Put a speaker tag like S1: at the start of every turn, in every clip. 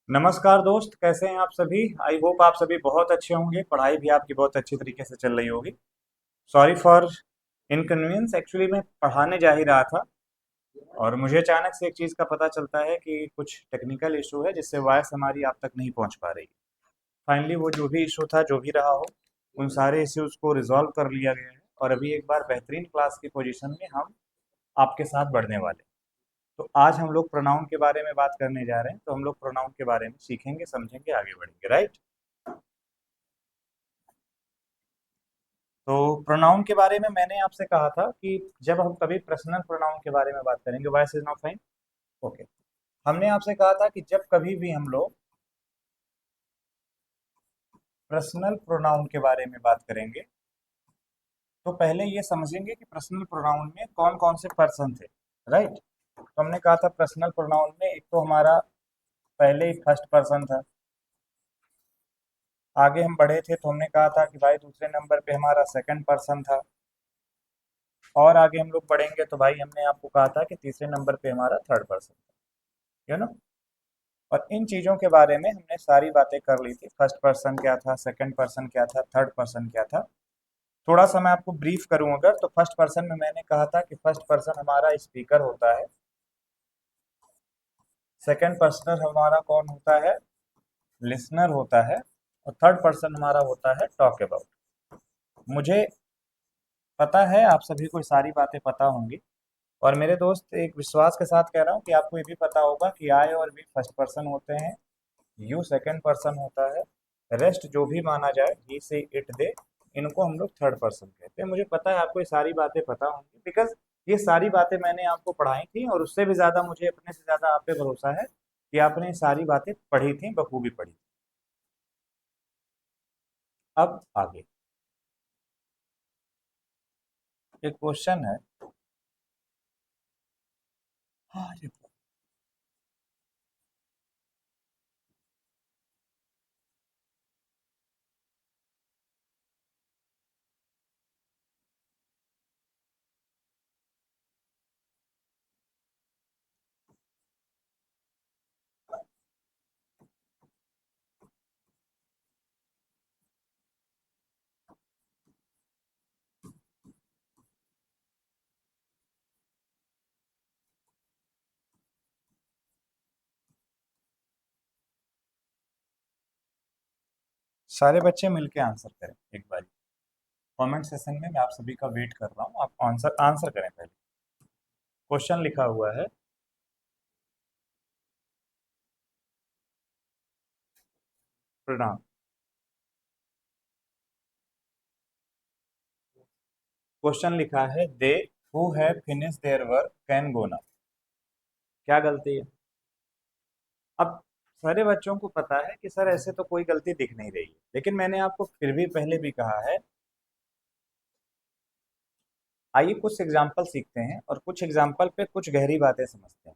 S1: नमस्कार दोस्त, कैसे हैं आप सभी। आई होप आप सभी बहुत अच्छे होंगे। पढ़ाई भी आपकी बहुत अच्छी तरीके से चल रही होगी। Sorry for inconvenience. एक्चुअली मैं पढ़ाने जा ही रहा था और मुझे अचानक से एक चीज़ का पता चलता है कि कुछ टेक्निकल इशू है जिससे वॉइस हमारी आप तक नहीं पहुंच पा रही। फाइनली वो जो भी इशू था, जो भी रहा हो, उन सारे इश्यूज को रिजॉल्व कर लिया गया है और अभी एक बार बेहतरीन क्लास की पोजीशन में हम आपके साथ बढ़ने वाले हैं। तो आज हम लोग प्रोनाउन के बारे में बात करने जा रहे हैं। तो हम लोग प्रोनाउन के बारे में सीखेंगे, समझेंगे, आगे बढ़ेंगे, राइट। तो प्रोनाउन के बारे में मैंने आपसे कहा था कि जब हम कभी पर्सनल प्रोनाउन के बारे में बात करेंगे, voice is not fine. Okay. हमने आपसे कहा था कि जब कभी भी हम लोग पर्सनल प्रोनाउन के बारे में बात करेंगे तो पहले ये समझेंगे कि पर्सनल प्रोनाउन में कौन कौन से पर्सन थे, राइट। तो हमने कहा था पर्सनल प्रोनाउन में एक तो हमारा पहले ही फर्स्ट पर्सन था। आगे हम बढ़े थे तो हमने कहा था कि भाई दूसरे नंबर पे हमारा सेकंड पर्सन था। और आगे हम लोग बढ़ेंगे तो भाई हमने आपको कहा था कि तीसरे नंबर पे हमारा थर्ड पर्सन था, यू नो। और इन चीज़ों के बारे में हमने सारी बातें कर ली थी। फर्स्ट पर्सन क्या था, सेकंड पर्सन क्या था, थर्ड पर्सन क्या था। थोड़ा सा मैं आपको ब्रीफ करूं अगर, तो फर्स्ट पर्सन में मैंने कहा था कि फर्स्ट पर्सन हमारा स्पीकर होता है। सेकंड पर्सन हमारा कौन होता है, लिसनर होता है। और थर्ड पर्सन हमारा होता है टॉक अबाउट। मुझे पता है आप सभी को ये सारी बातें पता होंगी। और मेरे दोस्त, एक विश्वास के साथ कह रहा हूँ कि आपको ये भी पता होगा कि आई और वी फर्स्ट पर्सन होते हैं, यू सेकंड पर्सन होता है, रेस्ट जो भी माना जाए, ही से इट दे, इनको हम लोग थर्ड पर्सन कहते हैं। मुझे पता है आपको ये सारी बातें पता होंगी, बिकॉज ये सारी बातें मैंने आपको पढ़ाई थी और उससे भी ज़्यादा मुझे अपने से ज़्यादा आप पे भरोसा है कि आपने ये सारी बातें पढ़ी थी, बखूबी पढ़ी थी। अब आगे एक क्वेश्चन है। हाँ, सारे बच्चे मिलके आंसर करें एक बार। कमेंट सेशन में मैं आप सभी का वेट कर रहा हूँ, आप आंसर आंसर करें पहले। क्वेश्चन लिखा हुआ है, प्रणाम। क्वेश्चन लिखा है, they who have finish their work can go now. क्या गलती है? अब सारे बच्चों को पता है कि सर ऐसे तो कोई गलती दिख नहीं रही है, लेकिन मैंने आपको फिर भी पहले भी कहा है। आइए कुछ एग्जाम्पल सीखते हैं और कुछ एग्जाम्पल पे कुछ गहरी बातें समझते हैं।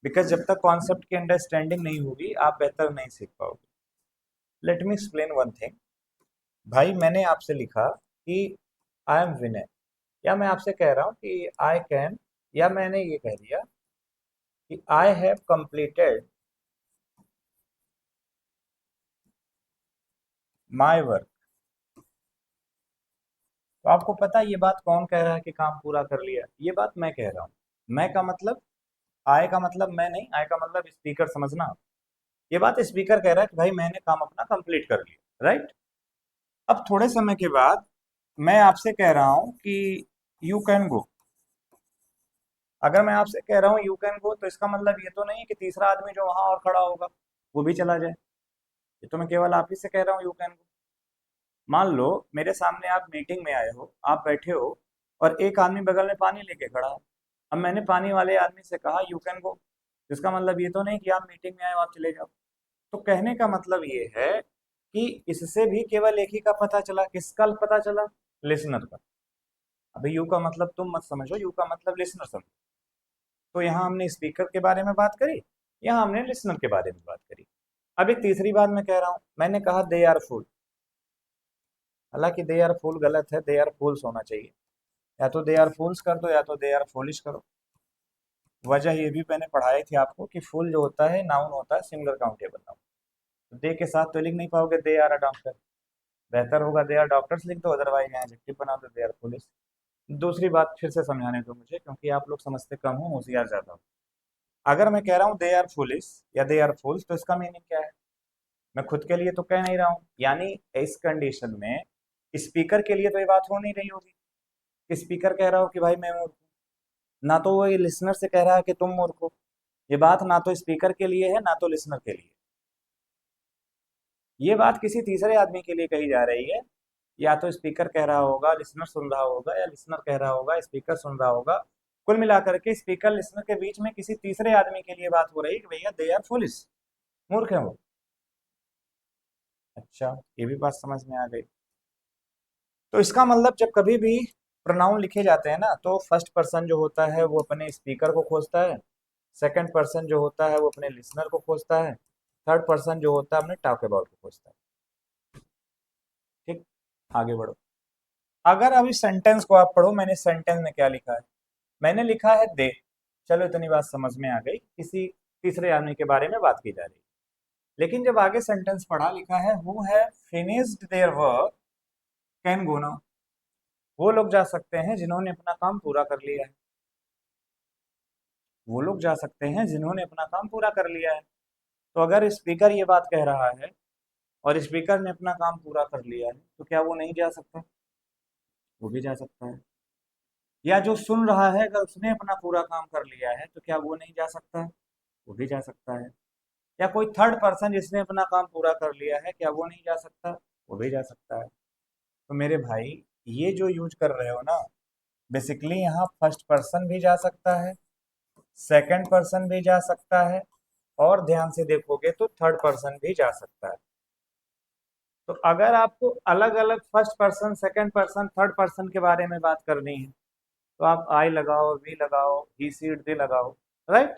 S1: बिकॉज जब तक कॉन्सेप्ट की अंडरस्टैंडिंग नहीं होगी आप बेहतर नहीं सीख पाओगे। Let me explain one thing. भाई मैंने आपसे लिखा कि आई एम विनय, या मैं आपसे कह रहा हूँ कि आई कैन, या मैंने ये कह दिया कि I have completed my work. तो आपको पता है ये बात कौन कह रहा है कि काम पूरा कर लिया? ये बात मैं कह रहा हूँ। मैं का मतलब, आय का मतलब मैं नहीं, आय का मतलब स्पीकर, समझना। ये बात स्पीकर कह रहा है कि भाई मैंने काम अपना कंप्लीट कर लिया, राइट। अब थोड़े समय के बाद मैं आपसे कह रहा हूँ कि यू कैन गो। अगर मैं आपसे कह रहा हूँ यू कैन गो, तो इसका मतलब ये तो नहीं कि तीसरा आदमी जो वहां और खड़ा होगा वो भी चला जाए। ये तो मैं केवल आप ही से कह रहा हूँ यू कैन गो। मान लो मेरे सामने आप मीटिंग में आए हो, आप बैठे हो और एक आदमी बगल में पानी लेके खड़ा है। अब मैंने पानी वाले आदमी से कहा यू कैन गो, इसका मतलब ये तो नहीं कि आप मीटिंग में आए हो आप चले जाओ। तो कहने का मतलब ये है कि इससे भी केवल एक ही का पता चला, किसका पता चला? लिसनर का। अभी यू का मतलब तुम मत समझो, यू का मतलब लिसनर समझो। तो यहाँ हमने स्पीकर के बारे में बात करी, यहाँ हमने लिसनर के बारे में बात करी। अब एक तीसरी बात मैं कह रहा हूँ, मैंने कहा दे आर फुल। हालांकि दे आर फुल गलत है, दे आर फूल्स होना चाहिए। या तो दे आर फूल्स कर दो या तो दे आर फूलिश करो। वजह ये भी मैंने पढ़ाई थी आपको कि फुल जो होता है नाउन होता है सिंगुलर काउंटेबल नाउन। तो दे के साथ तो लिख नहीं पाओगे दे आर अ डॉक्टर, बेहतर होगा दे आर डॉक्टर्स लिख दो, अदरवाइज यहाँ एडजेक्टिव बना दो दे आर पुलिस। दूसरी बात फिर से समझाने दो मुझे, क्योंकि आप लोग समझते कम हो, होशियार ज्यादा हो। अगर मैं कह रहा हूँ दे आर पुलिस या दे आर फुल्स, तो इसका मीनिंग क्या है? मैं खुद के लिए तो कह नहीं रहा हूँ, यानी इस कंडीशन में स्पीकर के लिए तो ये बात हो नहीं रही होगी। स्पीकर कह रहा हो कि भाई मैं मूर्ख हूँ, ना तो वो ये लिसनर से कह रहा है कि तुम मूर्ख हो। ये बात ना तो स्पीकर के लिए है ना तो लिसनर के लिए। ये बात किसी तीसरे आदमी के लिए कही जा रही है। या तो स्पीकर कह रहा होगा लिसनर सुन रहा होगा, या लिसनर कह रहा होगा स्पीकर सुन रहा होगा। कुल मिलाकर के स्पीकर लिसनर के बीच में किसी तीसरे आदमी के लिए बात हो रही है कि भैया दे आर फुलिश, मूर्ख है वो। अच्छा, ये भी बात समझ में आ गई। तो इसका मतलब जब कभी भी प्रोनाउन लिखे जाते हैं ना, तो फर्स्ट पर्सन जो होता है वो अपने स्पीकर को खोजता है, सेकंड पर्सन जो होता है वो अपने लिसनर को खोजता है, थर्ड पर्सन जो होता है अपने टॉक अबाउट को खोजता है। ठीक, आगे बढ़ो। अगर अब इस सेंटेंस को आप पढ़ो, मैंने सेंटेंस में क्या लिखा है? मैंने लिखा है दे। चलो इतनी बात समझ में आ गई, किसी तीसरे आदमी के बारे में बात की जा रही है। लेकिन जब आगे सेंटेंस पढ़ा, लिखा है हु है finished there work can go now. वो लोग जा सकते हैं जिन्होंने अपना काम पूरा कर लिया है। वो लोग जा सकते हैं जिन्होंने अपना काम पूरा कर लिया है। तो अगर स्पीकर ये बात कह रहा है और स्पीकर ने अपना काम पूरा कर लिया है, तो क्या वो नहीं जा सकता? वो भी जा सकता है। या जो सुन रहा है अगर उसने अपना पूरा काम कर लिया है, तो क्या वो नहीं जा सकता? वो भी जा सकता है। या कोई थर्ड पर्सन जिसने अपना काम पूरा कर लिया है, क्या वो नहीं जा सकता? वो भी जा सकता है। तो मेरे भाई, ये जो यूज कर रहे हो ना, बेसिकली यहाँ फर्स्ट पर्सन भी जा सकता है, सेकंड पर्सन भी जा सकता है, और ध्यान से देखोगे तो थर्ड पर्सन भी जा सकता है। तो अगर आपको अलग अलग first person, second person, third person के बारे में बात करनी है, तो आप आई लगाओ, वी लगाओ, ही सीड दे लगाओ, राइट।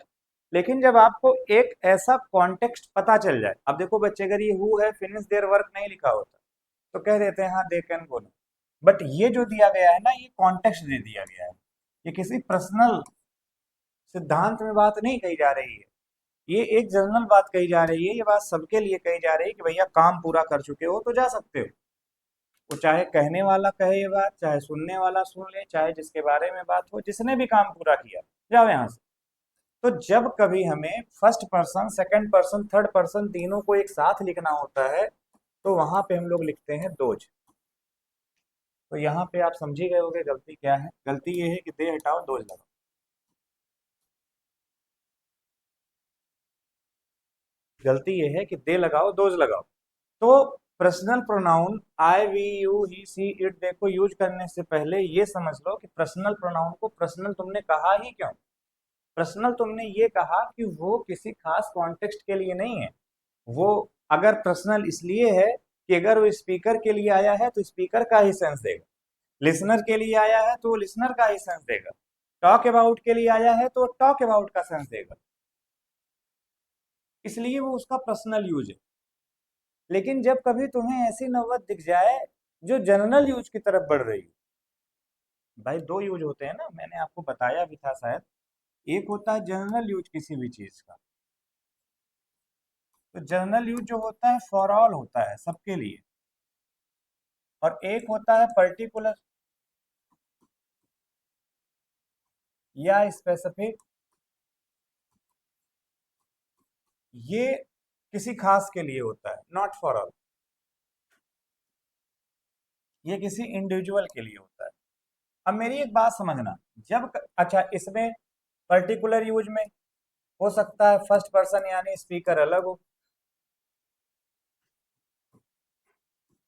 S1: लेकिन जब आपको एक ऐसा कॉन्टेक्स्ट पता चल जाए, अब देखो बच्चे, अगर ये हु है फिनिश देयर वर्क नहीं लिखा होता तो कह देते हैं हाँ दे कैन गो। बट ये जो दिया गया है ना, ये कॉन्टेक्स्ट दे दिया गया है। ये किसी पर्सनल सिद्धांत में बात नहीं कही जा रही है, ये एक जनरल बात कही जा रही है। ये बात सबके लिए कही जा रही है कि भैया काम पूरा कर चुके हो तो जा सकते हो। वो चाहे कहने वाला कहे ये बात, चाहे सुनने वाला सुन ले, चाहे जिसके बारे में बात हो, जिसने भी काम पूरा किया, जाओ यहाँ से। तो जब कभी हमें first person, second person, third person तीनों को एक साथ लिखना होता है, तो वहां पे हम लोग लिखते हैं दोज। तो यहाँ पे आप समझ ही गए होगे गलती क्या है। गलती ये है कि दे हटाओ दोज लगाओ। गलती ये है कि दे लगाओ दोज लगाओ। तो personal pronoun I, we, you, he, she, it, देखो यूज करने से पहले ये समझ लो कि पर्सनल प्रोनाउन को पर्सनल तुमने कहा ही क्यों। पर्सनल तुमने ये कहा कि वो किसी खास कॉन्टेक्स्ट के लिए नहीं है। वो अगर पर्सनल इसलिए है कि अगर वो स्पीकर के लिए आया है तो स्पीकर का ही सेंस देगा, लिसनर के लिए आया है तो वो लिसनर का ही सेंस देगा, टॉक अबाउट के लिए आया है तो टॉक अबाउट का सेंस देगा, इसलिए वो उसका पर्सनल यूज है। लेकिन जब कभी तुम्हें ऐसी नौबत दिख जाए जो जनरल यूज की तरफ बढ़ रही है, भाई दो यूज होते हैं ना, मैंने आपको बताया भी था शायद। एक होता है जनरल यूज किसी भी चीज का, तो जनरल यूज जो होता है फॉर ऑल होता है, सबके लिए। और एक होता है पर्टिकुलर या स्पेसिफिक, ये किसी खास के लिए होता है, नॉट फॉर ऑल। ये किसी इंडिविजुअल के लिए होता है। अब मेरी एक बात समझना, अच्छा इसमें पर्टिकुलर यूज में हो सकता है फर्स्ट पर्सन यानी स्पीकर अलग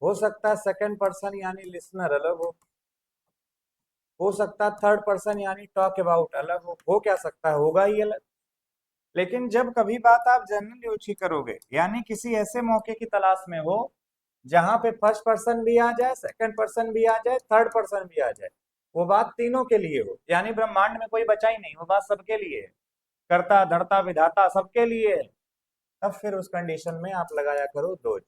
S1: हो सकता है सेकंड पर्सन यानी लिसनर अलग हो सकता है थर्ड पर्सन यानी टॉक अबाउट अलग हो क्या सकता है, होगा ही अलग। लेकिन जब कभी बात आप जनरल यूज की करोगे, यानी किसी ऐसे मौके की तलाश में हो जहां पे फर्स्ट पर्सन भी आ जाए, सेकंड पर्सन भी आ जाए, थर्ड पर्सन भी आ जाए, वो बात तीनों के लिए हो, यानी ब्रह्मांड में कोई बचा ही नहीं, वो बात सबके लिए है, कर्ता धर्ता विधाता सबके लिए है, तब फिर उस कंडीशन में आप लगाया करो दोज।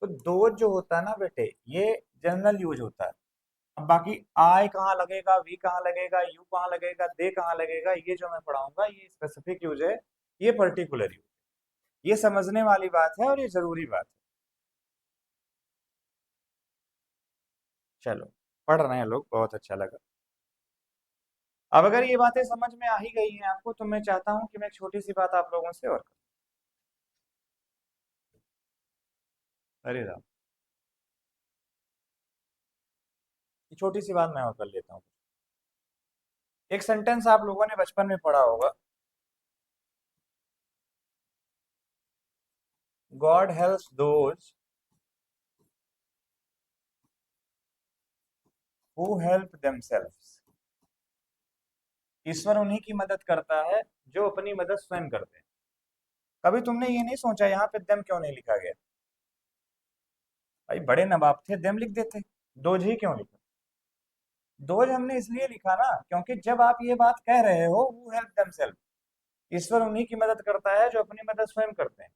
S1: तो दोज जो होता है ना बेटे, ये जनरल यूज होता है। अब बाकी आई कहाँ लगेगा, वी कहाँ लगेगा, यू कहाँ लगेगा, दे कहाँ लगेगा, ये जो मैं पढ़ाऊंगा ये स्पेसिफिक यूज है, ये पर्टिकुलर यूज, ये समझने वाली बात है और ये जरूरी बात है। चलो, पढ़ रहे हैं लोग, बहुत अच्छा लगा। अब अगर ये बातें समझ में आ ही गई हैं आपको, तो मैं चाहता हूं कि मैं एक छोटी सी बात आप लोगों से और करूं। अरे राम, ये छोटी सी बात मैं और कर लेता हूँ। एक सेंटेंस आप लोगों ने बचपन में पढ़ा होगा, God helps those who help themselves. ईश्वर उन्हीं की मदद करता है जो अपनी मदद स्वयं करते हैं। कभी तुमने ये नहीं सोचा यहाँ पे देम क्यों नहीं लिखा गया? भाई बड़े नवाब थे, देम लिख देते, दोज ही क्यों लिखा? दोज हमने इसलिए लिखा ना, क्योंकि जब आप ये बात कह रहे हो हु हेल्प देमसेल्फ, ईश्वर उन्हीं की मदद करता है जो अपनी मदद स्वयं करते हैं,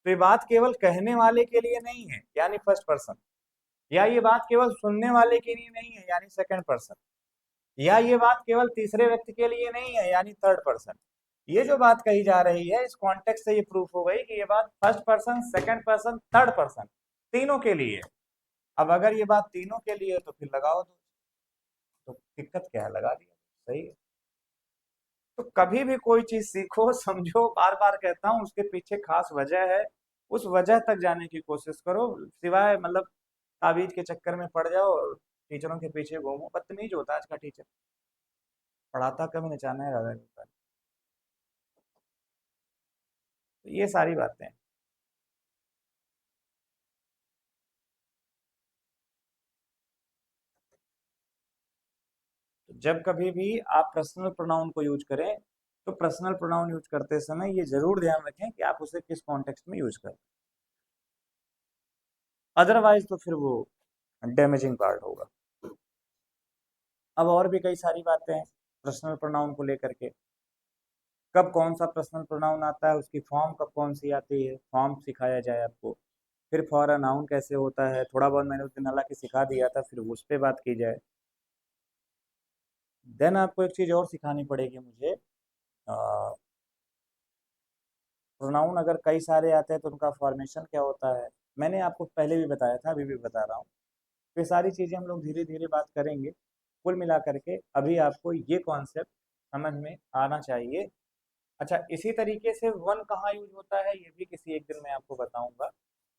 S1: तो ये बात केवल कहने वाले के लिए नहीं है यानी फर्स्ट पर्सन, या ये बात केवल सुनने वाले के लिए नहीं है यानी सेकंड पर्सन, या ये बात केवल तीसरे व्यक्ति के लिए नहीं है यानी थर्ड पर्सन। ये जो बात कही जा रही है इस कॉन्टेक्स्ट से ये प्रूफ हो गई कि ये बात first person, second person, third person, तीनों के लिए है। अब अगर ये बात तीनों के लिए है तो फिर लगाओ तो दिक्कत क्या है, लगा दिया, सही है। तो कभी भी कोई चीज सीखो समझो, बार बार कहता हूँ, उसके पीछे खास वजह है, उस वजह तक जाने की कोशिश करो, सिवाय मतलब ताबीज के चक्कर में पड़ जाओ, टीचरों के पीछे घूमो। बदतमीज होता है आज का टीचर, पढ़ाता कभी नचाना है ज्यादा होता है। तो ये सारी बातें हैं। तो जब कभी भी आप पर्सनल प्रोनाउन को यूज करें, तो पर्सनल प्रोनाउन यूज करते समय ये जरूर ध्यान रखें कि आप उसे किस कॉन्टेक्स्ट में यूज करें, अदरवाइज तो फिर वो डैमेजिंग पार्ट होगा। अब और भी कई सारी बातें हैं पर्सनल प्रोनाउन को लेकर के, कब कौन सा पर्सनल प्रोनाउन आता है, उसकी फॉर्म कब कौन सी आती है, फॉर्म सिखाया जाए आपको, फिर फॉर अ नाउन कैसे होता है, थोड़ा बहुत मैंने उस दिन हालांकि सिखा दिया था, फिर उस पर बात की जाए। देन आपको एक चीज़ और सिखानी पड़ेगी मुझे, प्रोनाउन अगर कई सारे आते हैं तो उनका फॉर्मेशन क्या होता है, मैंने आपको पहले भी बताया था, अभी भी बता रहा हूँ। ये सारी चीज़ें हम लोग धीरे धीरे बात करेंगे। कुल मिला करके अभी आपको ये कॉन्सेप्ट समझ में आना चाहिए। अच्छा, इसी तरीके से वन कहाँ यूज होता है ये भी किसी एक दिन मैं आपको बताऊंगा।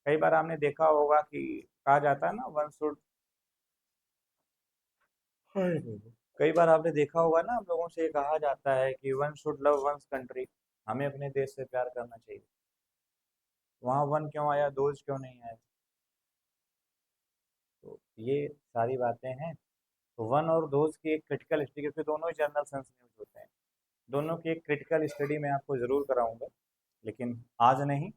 S1: कई बार आपने देखा होगा कि कहा जाता है ना वन शुड, कई बार आपने देखा होगा ना हम लोगों से ये कहा जाता है कि one should love one's country, हमें अपने देश से प्यार करना चाहिए। वहाँ वन क्यों आया, दोज क्यों नहीं आया? तो ये सारी बातें हैं। तो वन और दोज की एक क्रिटिकल स्टडी, क्योंकि दोनों ही जनरल सेंस में यूज होते हैं, दोनों की एक क्रिटिकल स्टडी मैं आपको जरूर कराऊंगा, लेकिन आज नहीं,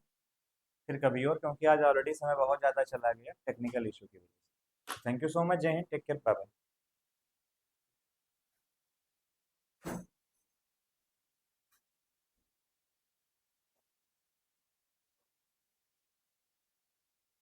S1: फिर कभी और, क्योंकि आज ऑलरेडी समय बहुत ज़्यादा चला गया टेक्निकल इशू की वजह से। Thank you so much, Jai Hind, take care, bye bye.